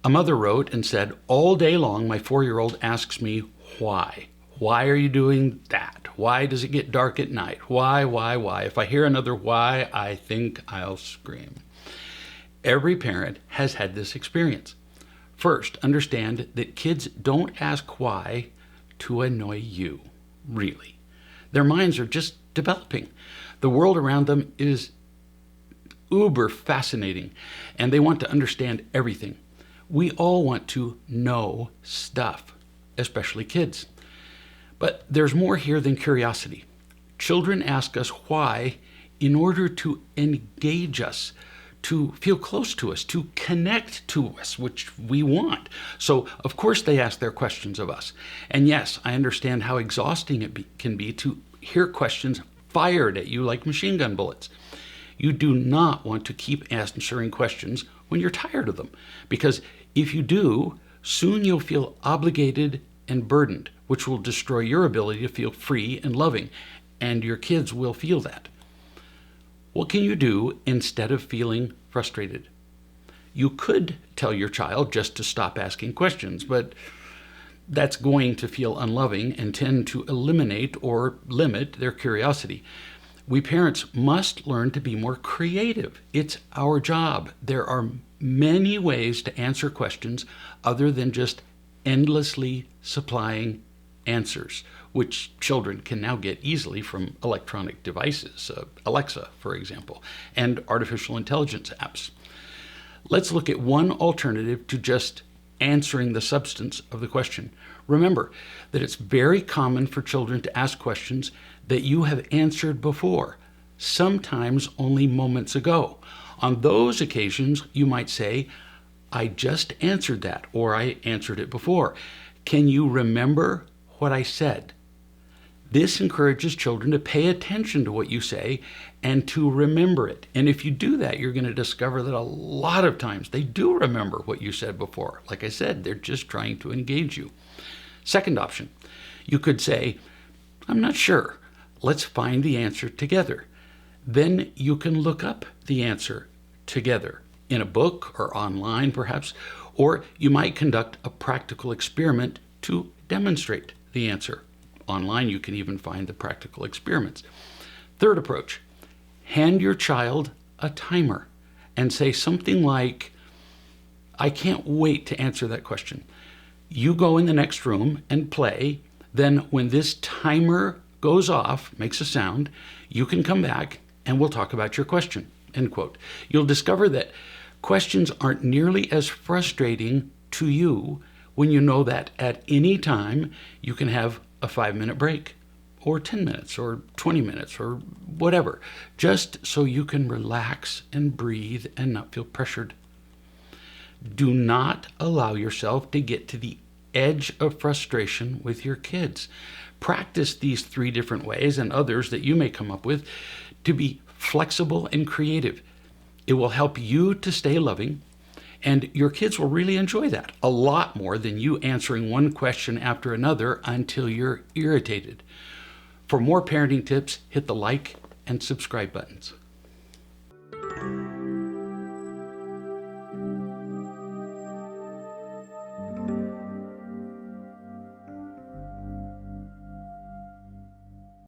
A mother wrote and said, all day long, my 4-year-old asks me, why? Why are you doing that? Why does it get dark at night? Why? If I hear another why, I think I'll scream. Every parent has had this experience. First, understand that kids don't ask why to annoy you, really. Their minds are just developing. The world around them is uber fascinating, and they want to understand everything. We all want to know stuff, especially kids. But there's more here than curiosity. Children ask us why in order to engage us, to feel close to us, to connect to us, which we want. So, of course, they ask their questions of us. And yes, I understand how exhausting it can be to hear questions fired at you like machine gun bullets. You do not want to keep answering questions when you're tired of them, because if you do, soon you'll feel obligated and burdened, which will destroy your ability to feel free and loving, and your kids will feel that. What can you do instead of feeling frustrated? You could tell your child just to stop asking questions, but that's going to feel unloving and tend to eliminate or limit their curiosity. We parents must learn to be more creative. It's our job. There are many ways to answer questions other than just endlessly supplying answers, which children can now get easily from electronic devices, Alexa, for example, and artificial intelligence apps. Let's look at one alternative to just answering the substance of the question. Remember that it's very common for children to ask questions that you have answered before, sometimes only moments ago. On those occasions, you might say, I just answered that, or I answered it before. Can you remember what I said? This encourages children to pay attention to what you say and to remember it. And if you do that, you're going to discover that a lot of times they do remember what you said before. Like I said, they're just trying to engage you. Second option, you could say, I'm not sure. Let's find the answer together. Then you can look up the answer together in a book or online perhaps, or you might conduct a practical experiment to demonstrate the answer. Online, you can even find the practical experiments. Third approach, hand your child a timer and say something like, I can't wait to answer that question. You go in the next room and play. Then when this timer goes off, makes a sound, you can come back and we'll talk about your question, end quote. You'll discover that questions aren't nearly as frustrating to you when you know that at any time you can have a 5-minute break or 10 minutes or 20 minutes or whatever, just so you can relax and breathe and not feel pressured. Do not allow yourself to get to the edge of frustration with your kids. Practice these 3 different ways and others that you may come up with to be flexible and creative. It will help you to stay loving, and your kids will really enjoy that a lot more than you answering one question after another until you're irritated. For more parenting tips, hit the like and subscribe buttons.